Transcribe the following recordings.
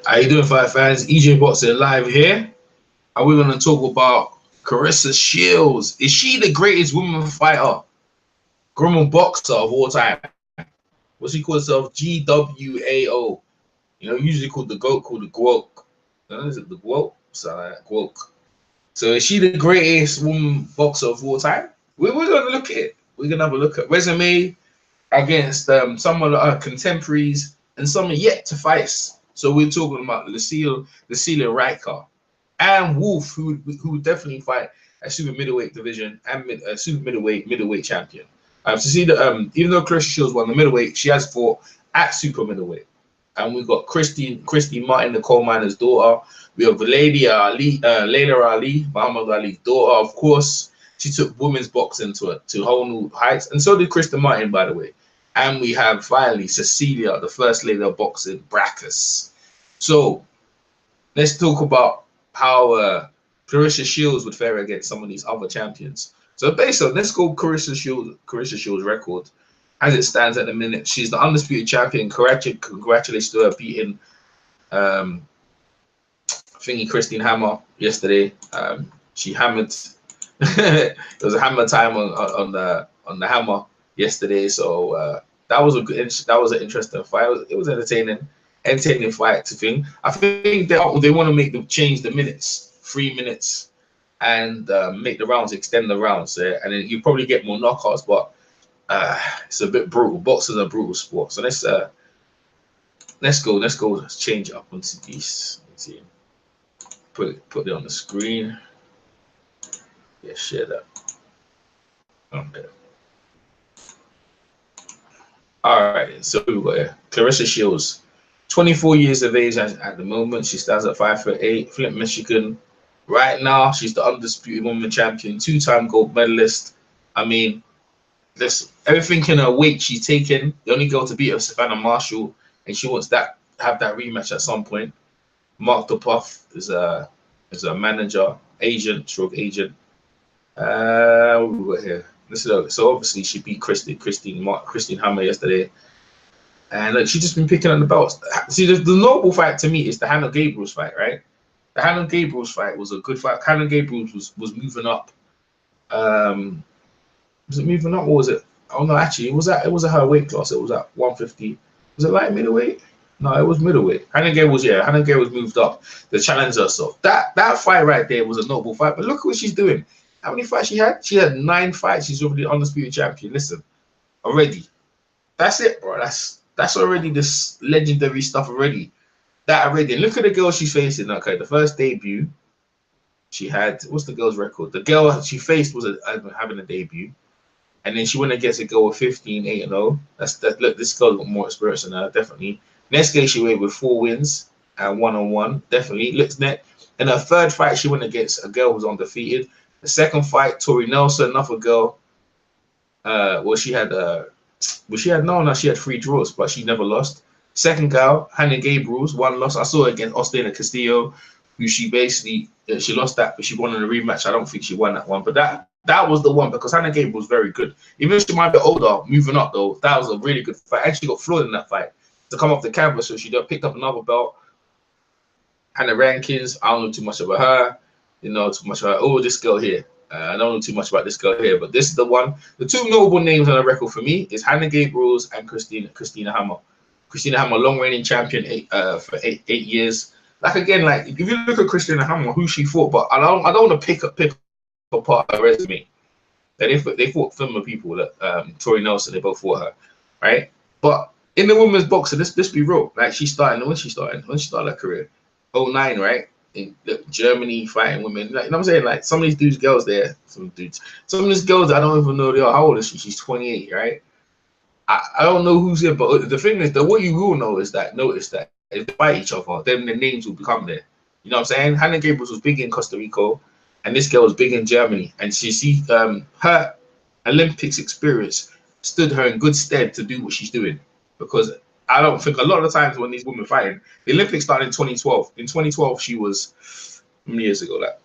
How you doing, fight fans? EJ Boxing live here, and we're gonna talk about Claressa Shields. Is she the greatest woman fighter, woman boxer of all time? What's she call herself? GWAO. Usually called the GOAT, called the GWAOT. Is it the GWAOT? So GWAOT. So is she the greatest woman boxer of all time? We're gonna look at it. We're gonna have a look at resume against some of our contemporaries and some are yet to fight. So we're talking about Cecilia Braekhus and Wolf, who would definitely fight a super middleweight division and super middleweight champion. Cecilia, even though Claressa Shields won the middleweight, she has fought at super middleweight. And we've got Christine Martin, the coal miner's daughter. We have Laila Ali, Muhammad Ali's daughter. Of course, she took women's boxing to whole new heights, and so did Christine Martin, by the way. And we have finally Cecilia, the first lady of boxing, Braekhus. So let's talk about how Claressa Shields would fare against some of these other champions. So based on, let's go Claressa Shields' record as it stands at the minute. She's the undisputed champion. Congratulations to her beating Christine Hammer yesterday. She hammered. It was a hammer time on the hammer yesterday. So that was an interesting fight. It was entertaining fight to think. I think they want to change the minutes, 3 minutes, and make the rounds, extend the rounds, and then you probably get more knockouts. But it's a bit brutal. Boxing is a brutal sport. So let's go. Let's change it up onto these. Let's see. Put it on the screen. Yeah, share that. Okay. All right. So we got here. Claressa Shields, 24 years of age at the moment. She stands at 5'8", Flint, Michigan. Right now, she's the undisputed woman champion, 2-time gold medalist. I mean, everything in her weight she's taken. The only girl to beat her is Savannah Marshall, and she wants have that rematch at some point. Mark Dupuff is a manager, stroke agent. What we got here? So obviously she beat Christine Hammer yesterday, and she's just been picking up the belts. See, the noble fight to me is the Hannah Gabriels fight, right? The Hannah Gabriels fight was a good fight. Hannah Gabriels was moving up. Was it moving up or was it? Oh no, actually, it was at her weight class. It was at 150. Was it light middleweight? No, it was middleweight. Hannah Gabriels moved up to challenge herself. That fight right there was a noble fight. But look at what she's doing. How many fights she had? She had 9 fights. She's already undisputed champion. Listen, already. That's it, bro. That's already this legendary stuff already. That already. And look at the girl she's facing. Okay, the first debut she had. What's the girl's record? The girl she faced was having a debut. And then she went against a girl with 15, 8-0. Look, this girl got more experience than her, definitely. Next game she went with 4 wins and 1-on-1, definitely. Looks net. In her third fight, she went against a girl who was undefeated. The second fight, Tori Nelson, another girl. She had 3 draws, but she never lost. Second girl, Hannah Gabriels, 1 loss. I saw her against Ostina Castillo, who she basically she lost that, but she won in a rematch. I don't think she won that one, but that was the one because Hannah Gabriels was very good. Even if she might be older, moving up though, that was a really good fight. And she got floored in that fight to come off the canvas, so she picked up another belt. Hannah Rankins, I don't know too much about her. Too much about this girl here. I don't know too much about this girl here, but this is the one. The 2 notable names on the record for me is Hannah Gabriels and Christina Hammer. Christina Hammer, long reigning champion for eight years. Like again, like if you look at Christina Hammer, who she fought, but I don't want to pick apart her resume. They fought similar people. That Tori Nelson, they both fought her, right? But in the women's boxing, let's be real. Like when she started her career, 2009, right? In Germany fighting women, like, you know what I'm saying? Like some of these girls there, some of these girls I don't even know they are. How old is she? She's 28, right? I don't know who's here, but the thing is that what you will notice that if they fight each other, then the names will become there. You know what I'm saying? Hannah Gabriels was big in Costa Rica, and this girl was big in Germany, and her Olympics experience stood her in good stead to do what she's doing, because I don't think a lot of the times when these women fighting, the Olympics started in 2012. In 2012, she was how many years ago? Like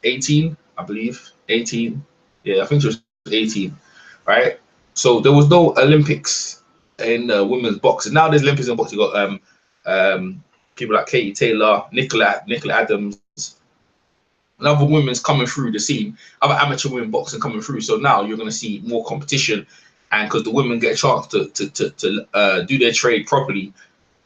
18, I believe. 18. Yeah, I think she was 18, right? So there was no Olympics in women's boxing. Now there's Olympics in boxing. You got people like Katie Taylor, Nicola Adams, and other women's coming through the scene, other amateur women boxing coming through. So now you're going to see more competition, and because the women get a chance to do their trade properly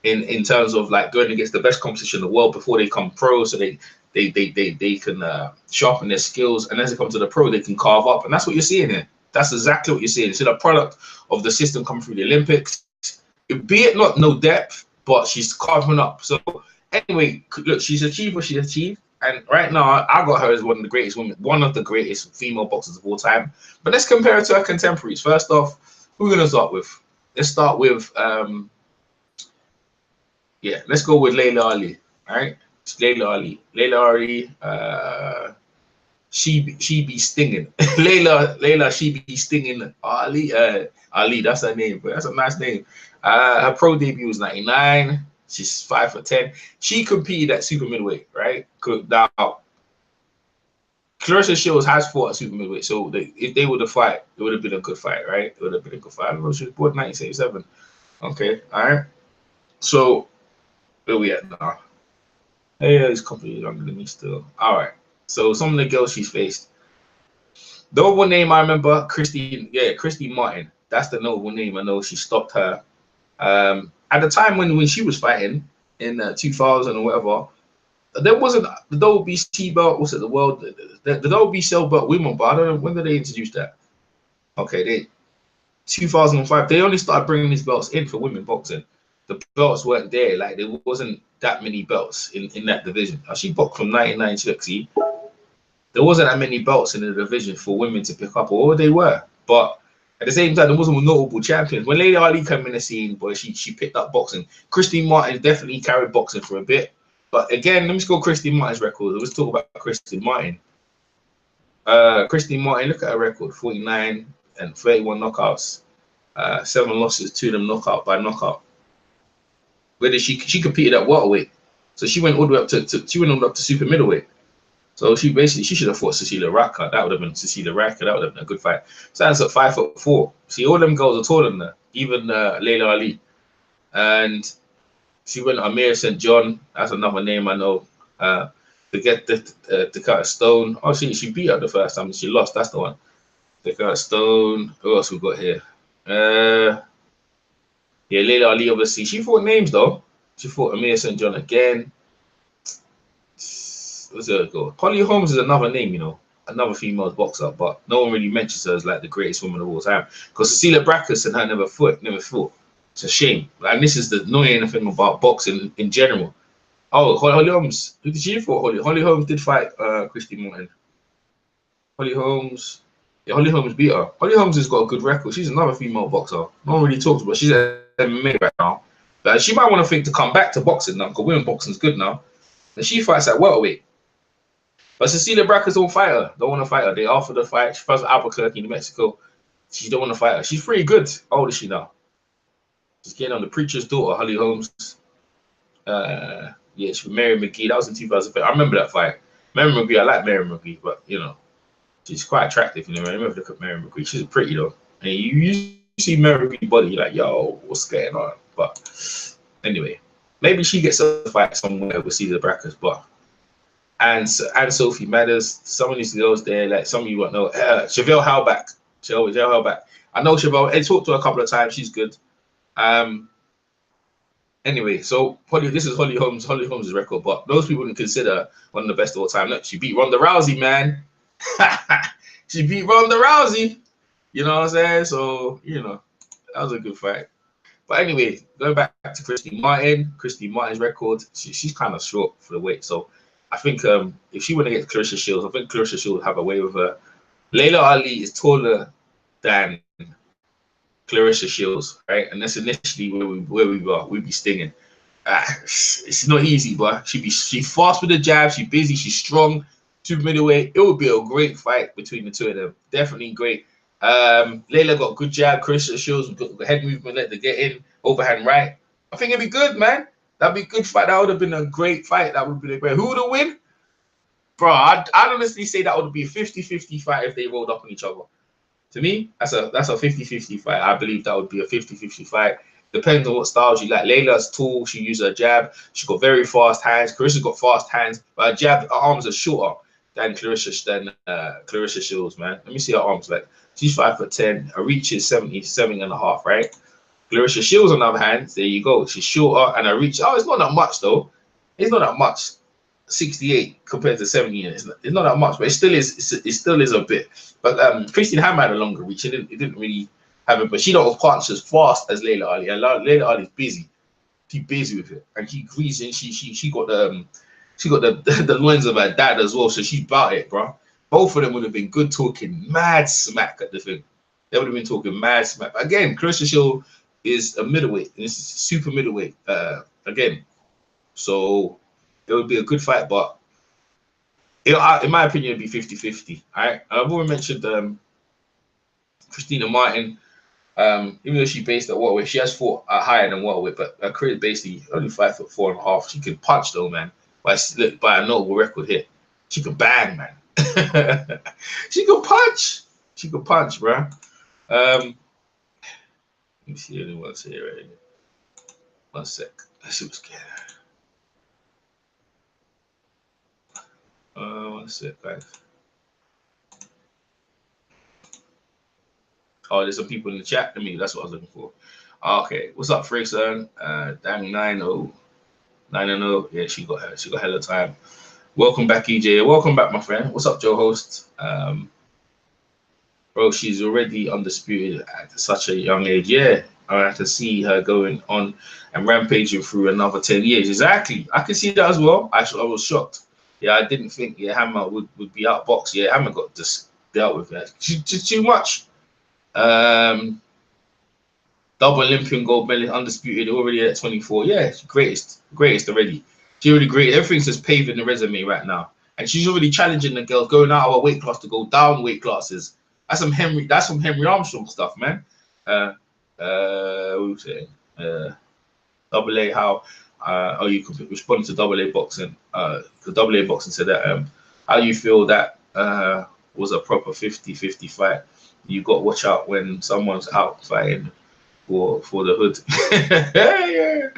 in terms of like going against the best competition in the world before they come pro, so they can sharpen their skills, and as they come to the pro, they can carve up, and that's what you're seeing here. That's exactly what you're seeing. It's a product of the system coming through the Olympics. Be it not no depth, but she's carving up. So anyway, look, she's achieved what she achieved. And right now, I got her as one of the greatest women, one of the greatest female boxers of all time. But let's compare her to her contemporaries. First off, who are we going to start with? Let's start with, let's go with Laila Ali. All right, it's Laila Ali. Laila Ali, she be stinging. Laila, she be stinging. Ali, that's her name, but that's a nice name. Her pro debut was 99. She's 5'10". She competed at super middleweight, right? Now, Claressa Shields has fought at super middleweight, so if they were to fight, it would have been a good fight, right? It would have been a good fight. I don't know, she was born in 1977. Okay, all right. So, where we at now? Yeah, he's completely younger than me still. All right. So, some of the girls she's faced. The other name I remember, Christy Martin. That's the notable name. I know she stopped her. At the time when she was fighting in 2000 or whatever, there wasn't the WBC belt. What's it? The world, the WBC belt women, but I don't know when did they introduce that. Okay, 2005. They only started bringing these belts in for women boxing. The belts weren't there. Like there wasn't that many belts in that division. She boxed from 1992. See, there wasn't that many belts in the division for women to pick up, or they were, but. At the same time, there wasn't notable champions. When Laila Ali came in the scene, boy, she picked up boxing. Christine Martin definitely carried boxing for a bit. But again, let me just go Christine Martin's record. Let's talk about Christine Martin. Christine Martin, look at her record: 49 and 31 knockouts, 7 losses, 2 of them knockout. Where did she competed at welterweight? So she went all the way up to super middleweight. So she should have fought Cecilia Braekhus. That would have been Cecilia Braekhus. That would have been a good fight. Stands at 5'4". See, all them girls are taller than her. Even Laila Ali, and she went Amir St. John. That's another name I know. To get to cut a stone. Oh, she beat her the first time. She lost. That's the one. To cut a stone. Who else we got here? Yeah, Laila Ali. Obviously, she fought names though. She fought Amir St. John again. What's the go? Holly Holmes is another name, you know, another female boxer, but no one really mentions her as like the greatest woman of all time. Because Cecilia Braekhus and her never fought. It's a shame. And this is the annoying thing about boxing in general. Oh, Holly Holmes. Who did she fight? Holly Holmes did fight Christine Martin. Holly Holmes. Yeah, Holly Holmes beat her. Holly Holmes has got a good record. She's another female boxer. No one really talks about. She's at MMA right now. But she might want to think to come back to boxing now, because women boxing is good now. And she fights at welterweight. But Cecilia Braekhus don't fight her. Don't want to fight her. They offered her fight. She fights at Albuquerque, New Mexico. She don't want to fight her. She's pretty good. How old is she now? She's getting on the preacher's daughter, Holly Holmes. Yeah, she was Mary McGee. That was in 2005. I remember that fight. Mary McGee, I like Mary McGee, but you know, she's quite attractive. You know, I remember look at Mary McGee. She's pretty though. And you see Mary McGee body, you're like, yo, what's going on? But anyway, maybe she gets a fight somewhere with Cecilia Braekhus, but. And Sophie Matters, some of these girls there, like some of you won't know. Chevelle Halbach. Chevelle Halbach. I know Chevelle. I talked to her a couple of times. She's good. Anyway, so this is Holly Holmes' record, but those people can consider one of the best of all time. Look, she beat Ronda Rousey, man. She beat Ronda Rousey. You know what I'm saying? So, you know, that was a good fight. But anyway, going back to Christine Martin's record, she's kind of short for the weight. So I think if she went against Claressa Shields, I think Claressa Shields would have a way with her. Laila Ali is taller than Claressa Shields, right? And that's initially where we were. We'd be stinging. It's not easy, but she's fast with the jab. She's busy. She's strong. Super middleweight. It would be a great fight between the two of them. Definitely great. Laila got good jab. Claressa Shields got the head movement, let the get in, overhand right. I think it'd be good, man. That'd be a good fight. That would have been a great fight. That would be a great. Who would have win? Bro, I'd honestly say that would be a 50-50 fight if they rolled up on each other. To me, that's a 50-50 fight. I believe that would be a 50-50 fight. Depends on what styles you like. Layla's tall. She uses her jab. She's got very fast hands. Claressa's got fast hands, but her jab, her arms are shorter than Claressa Shields, man. Let me see her arms. Like, she's 5'10". Her reach is 77.5, right? Claressa Shields, on the other hand, there you go. She's shorter and her reach. Oh, it's not that much though. It's not that much. 68 compared to 70. It's not that much, but it still is. It still is a bit. But Christine Hammer had a longer reach. It didn't really have it, but she don't punch as fast as Laila Ali. And Laila Ali's busy. She's busy with it, and she agrees. And she got the loins of her dad as well, so she's about it, bro. Both of them would have been good talking mad smack at the thing. They would have been talking mad smack. Again, Claressa Shields is a middleweight, and this is super middleweight. Again, so it would be a good fight, but in my opinion, it'd be 50-50. All right, I've already mentioned Christina Martin. Even though she's based at welterweight, she has fought higher than welterweight, but her career is basically only 5'4.5". She can punch though, man. By a notable record here, she can bang, man. She can punch. She can punch, bro. Let me see anyone's here right here. 1 sec. Let's see what's going on. 1 sec, guys. Oh, there's some people in the chat. That's what I was looking for. Okay, what's up, Fraser? Dang 9-0. Yeah, she got hella time. Welcome back, EJ. Welcome back, my friend. What's up, Joe Host? Bro, she's already undisputed at such a young age. Yeah, I have to see her going on and rampaging through another 10 years. Exactly. I can see that as well. I was shocked. Yeah, I didn't think Hammer would be outboxed. Yeah, Hammer got just dealt with that. Just too much. Double Olympian gold medalist, undisputed, already at 24. Yeah, greatest already. She already great. Everything's just paving the resume right now, and she's already challenging the girls going out of her weight class to go down weight classes. That's some Henry Armstrong stuff, man. What were you saying? Double A, how? You could respond to Double A boxing. The Double A boxing said that. How you feel that was a proper 50-50 fight? You got to watch out when someone's out fighting for the hood. Yeah,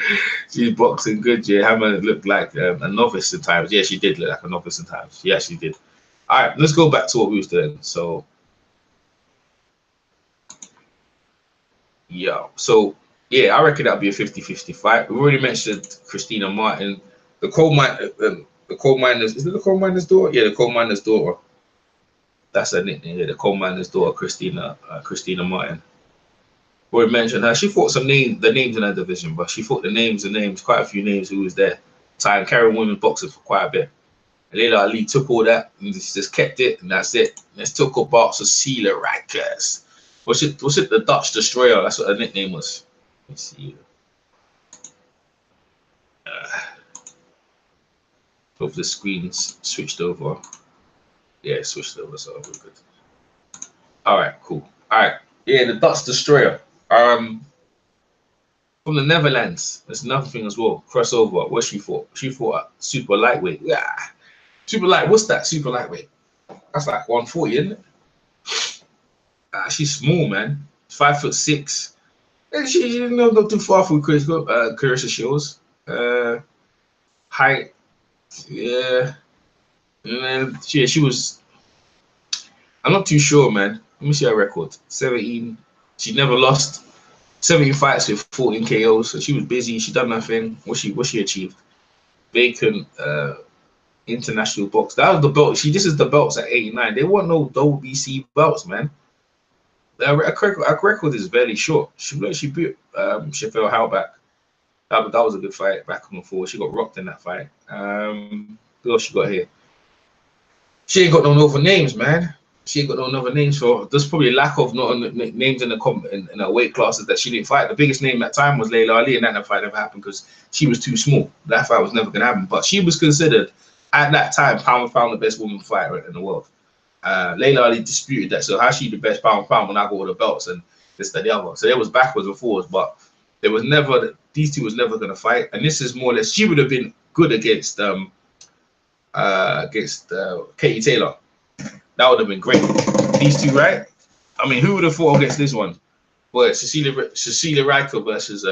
she's boxing good. Yeah, Hammer looked like a novice at times. Yeah, she did look like a novice at times. Yeah, she did. All right, let's go back to what we was doing. So, yeah. So, yeah, I reckon that'll be a 50-50 fight. We already mentioned Christina Martin, the coal miner's. Is it the coal miner's daughter? Yeah, the coal miner's daughter. That's her nickname. Yeah, the coal miner's daughter, Christina Martin. We mentioned her. She fought the names in her division, but she fought the names, quite a few names who was there. Time carrying women's boxing for quite a bit. And Laila Ali took all that and just kept it, and that's it. Let's talk about Cecilia Braekhus. Was it the Dutch Destroyer? That's what her nickname was. Let's see. Hope the screen's switched over. Yeah, it switched over, so we're good. All right, cool. All right. Yeah, the Dutch Destroyer. From the Netherlands. That's another thing as well. Crossover. What she fought? She fought at super lightweight. Yeah. Super light. What's that? Super lightweight. That's like 140, isn't it? She's small, man. 5'6". And she not too far from Claressa Shields. Height. Yeah. And she was. I'm not too sure, man. Let me see her record. 17. She never lost. 17 fights with 14 KOs. So she was busy. She done nothing. What she achieved? Vacant international box. That was the belt. This is the belts at 89. They want no WBC belts, man. Her record is very short. She beat Chafel Halbach. That was a good fight back and forth. She got rocked in that fight. What else she got here? She ain't got no other names, man. She ain't got no other names for. There's probably a lack of names in the weight classes that she didn't fight. The biggest name at that time was Laila Ali, and that fight never happened because she was too small. That fight was never gonna happen. But she was considered at that time pound for pound the best woman fighter in the world. Laila Ali disputed that. So how's she the best pound for pound when I got all the belts and this that the other? So it was backwards and forwards, but there was never these two was never gonna fight. And this is more or less she would have been good against Katie Taylor. That would have been great. These two, right? I mean, who would have fought against this one? But Cecilia Braekhus versus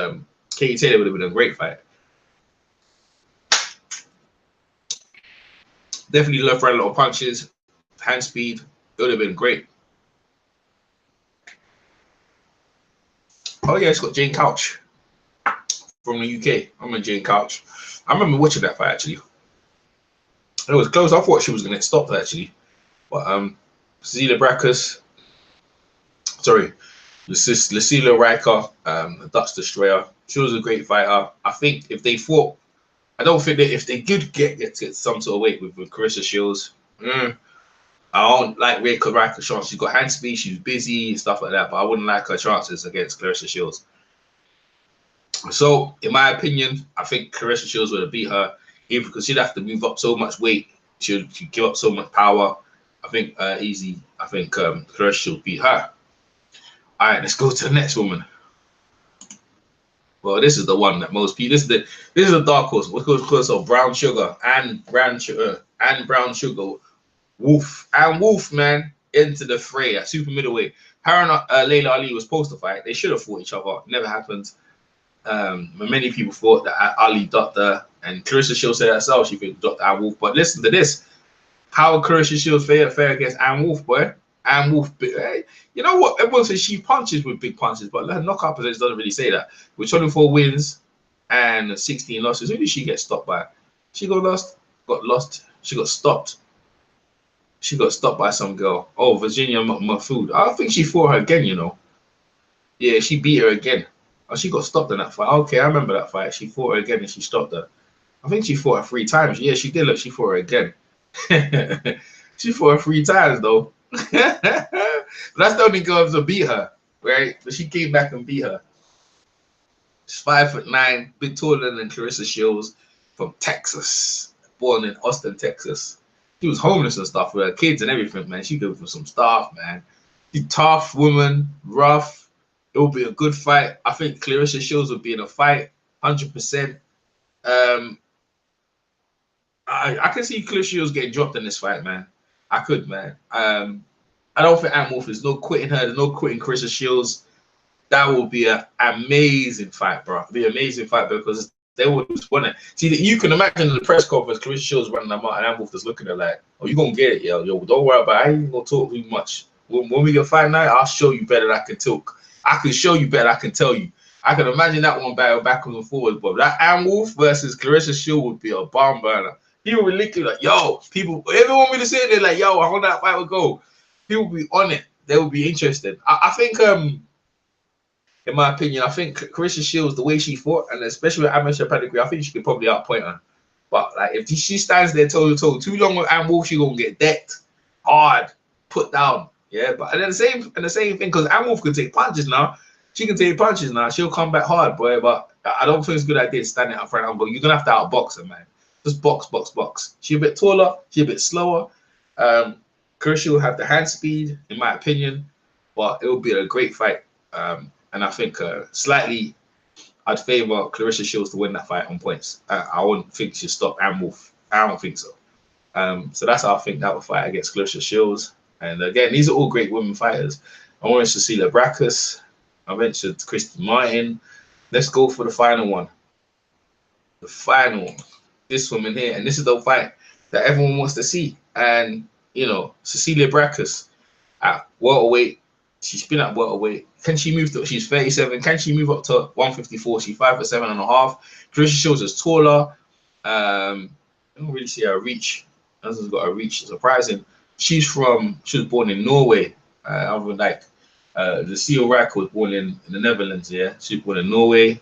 Katie Taylor would have been a great fight. Definitely left right a lot of punches, hand speed. It would have been great. Oh yeah, it's got Jane Couch from the UK. I remember Jane Couch. I remember watching that fight actually. It was close. I thought she was gonna get stopped actually, but Cecilia Braekhus, sorry, Cecilia Braekhus, the Dutch Destroyer. She was a great fighter. I think if they fought, I don't think that if they could get to some sort of weight with Claressa Shields. I don't like Braekhus' chance. She's got hand speed. She's busy and stuff like that. But I wouldn't like her chances against Claressa Shields. So, in my opinion, I think Claressa Shields would have beat her, even because she'd have to move up so much weight. She'd give up so much power. I think easy. I think Claressa Shields beat her. All right, let's go to the next woman. Well, this is the one that most people. This is the dark horse. What's called Brown Sugar and Brown Sugar. Wolf and Wolf, man, into the fray at super middleweight. Her and Laila Ali was supposed to fight. They should have fought each other. Never happened. Many people thought that Ali ducked her, and Claressa Shields said herself she ducked Ann Wolf. But listen to this: how Claressa Shields fair against Ann Wolf, boy. Ann Wolf, you know what? Everyone says she punches with big punches, but her knockout percentage doesn't really say that. With 24 wins and 16 losses, who did she get stopped by? She got lost. She got stopped. She got stopped by some girl. Oh, Virginia Mahfoud. I think she fought her again, you know. Yeah, she beat her again. Oh, she got stopped in that fight. Okay, I remember that fight. She fought her again and she stopped her. I think she fought her 3 times. Yeah, she did. Look, she fought her again. She fought her 3 times, though. That's the only girl to beat her, right? But she came back and beat her. She's 5'9", bit taller than Claressa Shields from Texas. Born in Austin, Texas. She was homeless and stuff with her kids and everything, man. She go for some stuff, man. She's tough woman, rough. It will be a good fight. I think Claressa Shields will be in a fight, 100%. I can see Claressa Shields getting dropped in this fight, man. I could, man. I don't think Ann Wolf, there's no quitting her. There's no quitting Claressa Shields. That will be an amazing fight, bro. It'll be an amazing fight because they will just want it. See, you can imagine the press conference, Claressa Shields running them out, and Ann Wolf just looking at her like, oh, you're going to get it, yo. Don't worry about it. I ain't going to talk too much. When we get fight night, I'll show you better than I can talk. I can show you better, I can tell you. I can imagine that one battle backwards and forwards, but that Ann Wolf versus Claressa Shields would be a bomb burner. People will literally like, yo, people, everyone will be sitting there like, yo, how that fight would go. People will be on it. They will be interested. I think, in my opinion, I think Claressa Shields, the way she fought, and especially with amateur pedigree, I think she could probably outpoint her. But like, if she stands there toe to toe too long with Ann Wolf, she's gonna get decked hard, put down. Yeah, but and the same thing, because Ann Wolf can take punches now. She can take punches now. She'll come back hard, boy. But I don't think it's a good idea standing up front. But you're gonna have to outbox her, man. Just box. She's a bit taller. She's a bit slower. Claressa will have the hand speed, in my opinion, but it will be a great fight. And I think slightly, I'd favor Claressa Shields to win that fight on points. I wouldn't think she'll stop Ann Wolf. I don't think so. So that's how I think that will fight against Claressa Shields. And again, these are all great women fighters. I mentioned Cecilia Braekhus. I mentioned Christy Martin. Let's go for the final one. The final one. This woman here, and this is the fight that everyone wants to see. And you know, Cecilia Braekhus at welterweight, she's been at welterweight. Can she move to? She's 37. Can she move up to 154? She's 5'7.5". Claressa Shields is taller. I don't really see her reach. Hasn't got a reach. Surprising. She was born in Norway. Cecilia Braekhus was born in the Netherlands. Yeah, she was born in Norway.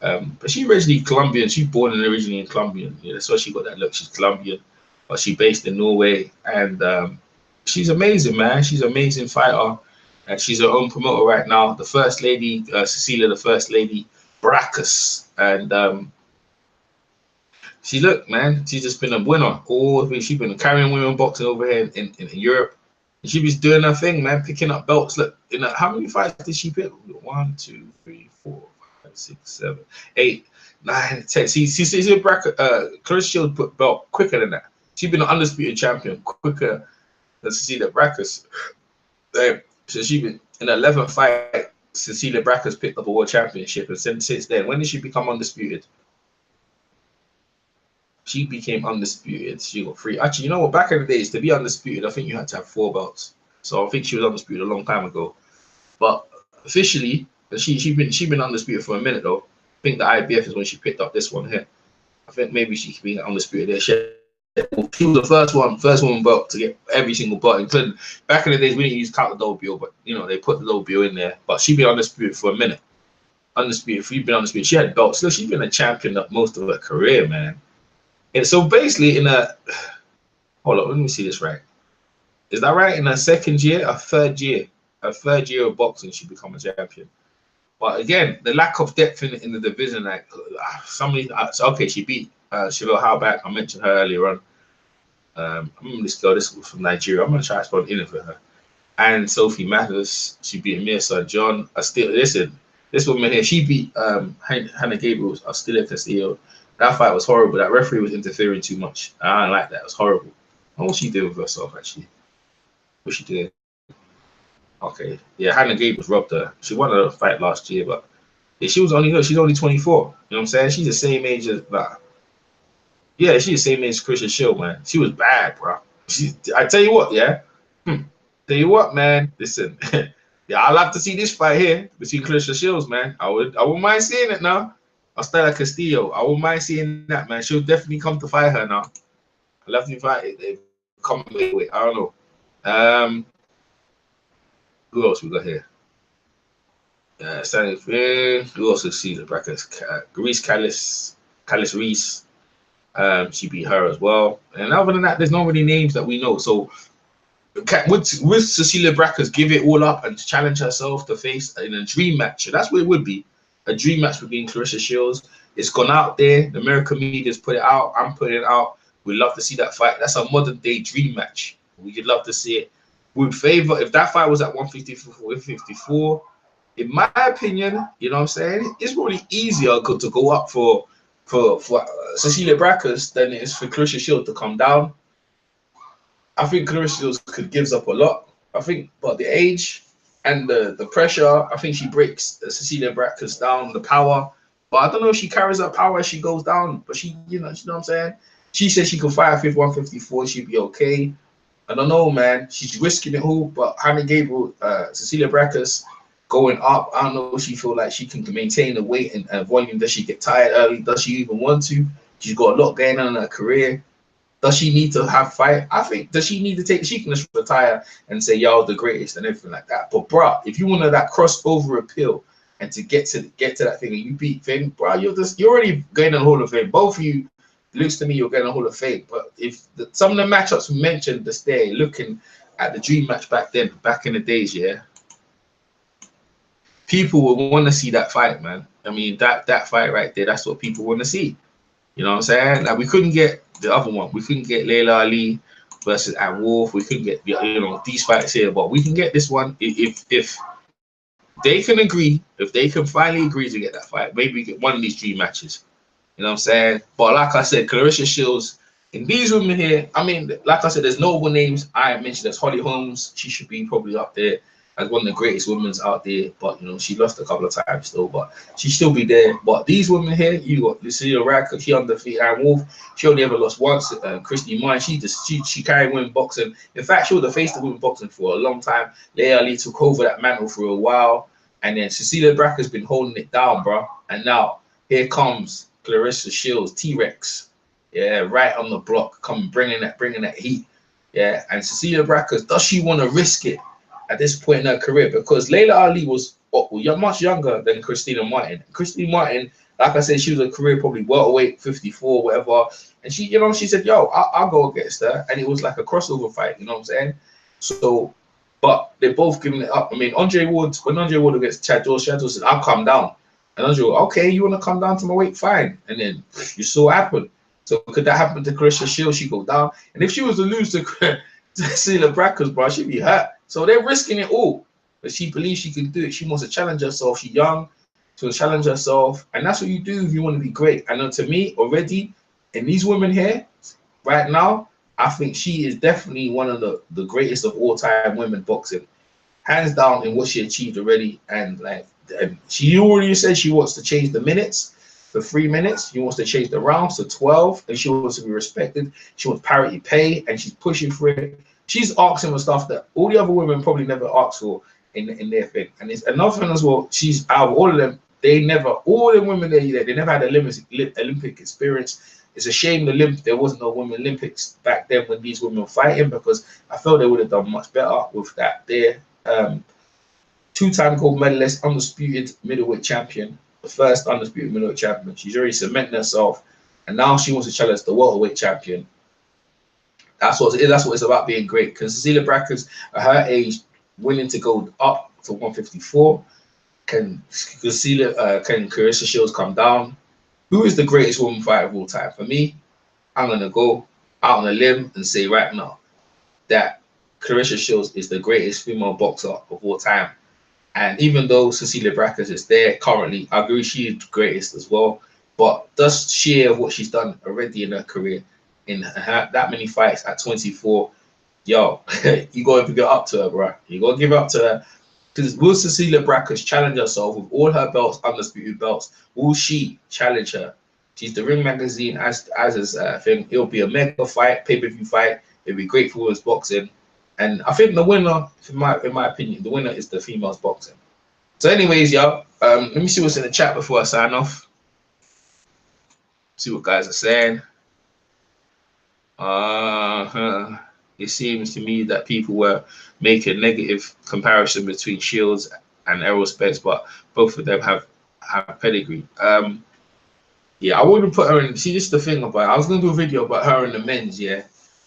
But she's originally Colombian. She's born originally in Colombian. Yeah, that's why she got that look. She's Colombian, but she's based in Norway, and she's amazing, man. She's an amazing fighter, and she's her own promoter right now. The First Lady, Cecilia, the First Lady Braekhus, and she look, man. She's just been a winner. She's been carrying women boxing over here in Europe. And she was doing her thing, man, picking up belts. Look, how many fights did she pick? 1, 2, 3, 4. 6, 7, 8, 9, 10. See, Claressa Shields put belt quicker than that. She's been an undisputed champion quicker than Cecilia Braekhus. So she's been in the 11th fight. Cecilia Braekhus picked up a world championship, and since then, when did she become undisputed? She became undisputed. She got 3. Actually, you know what? Back in the days, to be undisputed, I think you had to have 4 belts. So I think she was undisputed a long time ago. But officially, she been undisputed for a minute though. I think the IBF is when she picked up this one here. I think maybe she could be undisputed there. She was the first woman belt to get every single belt, including back in the days we didn't use count the WBO, but you know they put the WBO in there. But she been undisputed for a minute. Undisputed, she's been undisputed. She had belts. Look, she's been a champion up most of her career, man. And so basically, hold on, let me see this right. Is that right? In her second year, her third year of boxing, she become a champion. But again, the lack of depth in the division, like somebody, okay, she beat Chevelle Howback. I mentioned her earlier on. I remember this girl. This was from Nigeria. I'm gonna try to spell it in for her. And Sophie Mathers, she beat Mirza John. I still listen. This woman here, she beat Hannah Gabriel. Still Castillo. That fight was horrible. That referee was interfering too much. I don't like that. It was horrible. And what she did with herself, actually. What she did. Okay. Yeah, Hannah Gabriel robbed her. She won the fight last year, but yeah, she's only 24. You know what I'm saying? She's the same age as yeah, she's the same age as Christian Shield, man. She was bad, bro. I tell you what, yeah. Tell you what, man. Listen, yeah, I'll have to see this fight here between Claressa Shields, man. I wouldn't mind seeing it now. Estela Castillo, I wouldn't mind seeing that, man. She'll definitely come to fight her now. I'll have to fight it. Come wait. I don't know. Who else we got here? Standing Finn. Who else is Cecilia Braekhus? Reese Callis Reese. She beat her as well. And other than that, there's not many names that we know. So would Cecilia Braekhus give it all up and challenge herself to face in a dream match? That's what it would be. A dream match between Claressa Shields. It's gone out there. The American media's put it out. I'm putting it out. We'd love to see that fight. That's a modern day dream match. We'd love to see it. Would favor if that fight was at 154. In my opinion, you know what I'm saying? It's probably easier to go up for Cecilia Braekhus than it is for Claressa Shields to come down. I think Claressa Shields gives up a lot. I think, but the age and the pressure, I think she breaks Cecilia Braekhus down, the power. But I don't know if she carries her power as she goes down. But she, you know what I'm saying? She said she could fight at 154, she'd be okay. I don't know, man. She's risking it all. But Hannah Gabriel, Cecilia Braekhus going up, I don't know if she feel like she can maintain the weight and volume. Does she get tired early? Does she even want to? She's got a lot going on in her career. Does she need to have fight? I think, does she need to take, she can just retire and say, y'all the greatest and everything like that. But bruh, if you want that crossover appeal and to get to that thing and you beat Finn, bruh, you're already going to the Hall of Fame. Both of you, it looks to me you're going to the Hall of Fame. But if some of the matchups we mentioned this day, looking at the dream match back then, back in the days, yeah, people would want to see that fight, man. I mean, that fight right there, that's what people want to see. You know what I'm saying? Like, we couldn't get the other one. We couldn't get Laila Ali versus Ann Wolf. We couldn't get, you know, these fights here. But we can get this one if they can agree, if they can finally agree to get that fight. Maybe we get one of these dream matches. You know what I'm saying? But like I said, Claressa Shields, and these women here, I mean, like I said, there's notable names I mentioned. There's Holly Holmes. She should be probably up there as one of the greatest women out there, but you know, she lost a couple of times still, but she still be there. But these women here, you got Cecilia Braekhus, she undefeated Ann Wolf, she only ever lost once. Christy Martin, she carried women boxing. In fact, she was the face of women boxing for a long time. Laila Ali took over that mantle for a while, and then Cecilia Braekhus has been holding it down, bro. And now here comes Claressa Shields, T-Rex, yeah, right on the block, bringing that heat, yeah. And Cecilia Braekhus, does she want to risk it at this point in her career? Because Laila Ali was much younger than Christina Martin. Christina Martin, like I said, she was a career probably welterweight, 54, whatever. And she, you know, she said, yo, I'll go against her. And it was like a crossover fight, you know what I'm saying? So, but they're both giving it up. I mean, when Andre Ward against Chad George said, I'll come down. And Andre, okay, you want to come down to my weight? Fine. And then you saw what happened. So could that happen to Claressa Shields? She go down. And if she was to lose to Cecilia Braekhus, bro, she'd be hurt. So they're risking it all. But she believes she can do it. She wants to challenge herself. She's young. She wants to challenge herself. And that's what you do if you want to be great. And to me, already, in these women here, right now, I think she is definitely one of the greatest of all time women boxing. hands down in what she achieved already. And like, she already said she wants to change the minutes for 3 minutes. She wants to change the rounds to 12, and she wants to be respected. She wants parity pay, and she's pushing for it. She's asking for stuff that all the other women probably never asked for in their thing. And it's another thing as well. She's out of all of them. They never, all the women there, they never had Olympic experience. It's a shame there wasn't no Women Olympics back then when these women were fighting, because I felt they would have done much better with that. They're two-time gold medalist, undisputed middleweight champion, the first undisputed middleweight champion. She's already cemented herself, and now she wants to challenge the welterweight champion. That's what it's about, being great. Because Cecilia Braekhus, at her age, willing to go up to 154. Can Claressa Shields come down? Who is the greatest woman fighter of all time? For me, I'm gonna go out on a limb and say right now that Claressa Shields is the greatest female boxer of all time. And even though Cecilia Braekhus is there currently, I agree she is the greatest as well. But just share what she's done already in her career, in that many fights at 24, yo, you gotta give it up to her, bro. You gotta give it up to her. Because will Cecilia Braekhus challenge herself with all her belts, undisputed belts? Will she challenge her? She's the Ring Magazine as his thing. It'll be a mega fight, pay-per-view fight. It'll be great for women's boxing. And I think the winner, in my opinion, the winner is the females boxing. So anyways, y'all, let me see what's in the chat before I sign off. See what guys are saying. It seems to me that people were making negative comparison between Shields and Errol Spence, but both of them have pedigree. Yeah, I wouldn't put her in. See, this is the thing about it. I was gonna do a video about her and the men's, yeah,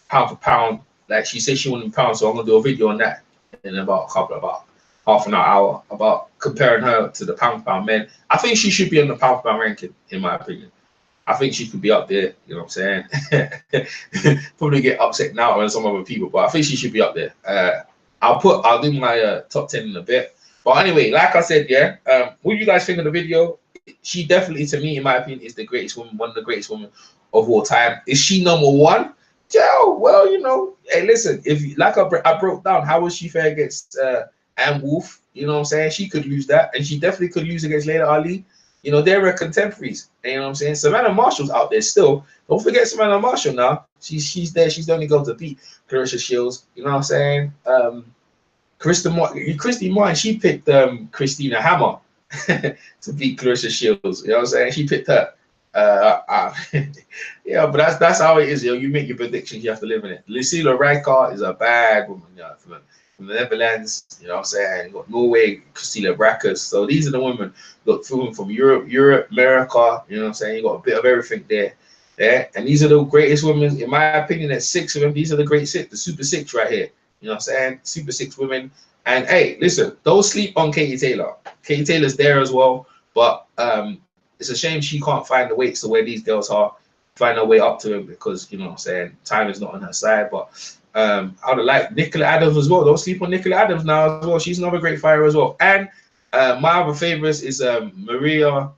pound for pound. Like she said she wanted pound, so I'm gonna do a video on that in about half an hour about comparing her to the pound for pound men. I think she should be on the pound for pound ranking, in my opinion. I think she could be up there, you know what I'm saying? Probably get upset now with some other people, but I think she should be up there. I'll do my top 10 in a bit. But anyway, like I said, yeah, what do you guys think of the video? She definitely, to me, in my opinion, is the greatest woman, one of the greatest women of all time. Is she number one? Yeah, well, you know, hey, listen, if like I broke down, how was she fair against Ann Wolf? You know what I'm saying? She could lose that, and she definitely could lose against Laila Ali. You know, they're her contemporaries. You know what I'm saying? Savannah Marshall's out there still. Don't forget Savannah Marshall now. She's there. She's the only girl to beat Claressa Shields. You know what I'm saying? Christy Martin, she picked Christina Hammer to beat Claressa Shields. You know what I'm saying? She picked her. Yeah, but that's how it is. You know, you make your predictions, you have to live in it. Cecilia Braekhus is a bad woman, you know, from the Netherlands. You know what I'm saying? You got Norway, Cecilia Braekhus. So these are the women. Look, from Europe, America. You know what I'm saying? You got a bit of everything there. Yeah, and these are the greatest women, in my opinion. There's 6 of them. These are the great 6, the Super 6 right here. You know what I'm saying? Super 6 women. And hey, listen, don't sleep on Katie Taylor. Katie Taylor's there as well, but it's a shame she can't find the weights to where these girls are, find her way up to him, because, you know what I'm saying, time is not on her side. But I would like Nicola Adams as well. Don't sleep on Nicola Adams now as well. She's another great fighter as well. And my other favorites is Maria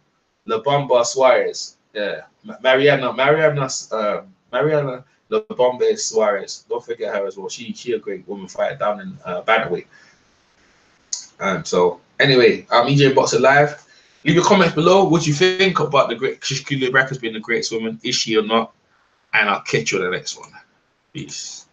Labamba Suarez. Yeah, Mariana Labamba Suarez. Don't forget her as well. She a great woman fighter down in bantamweight. So anyway, EJ Boxer Live. Leave your comments below. What you think about the great Cecilia Braekhus being the greatest woman? Is she or not? And I'll catch you on the next one. Peace.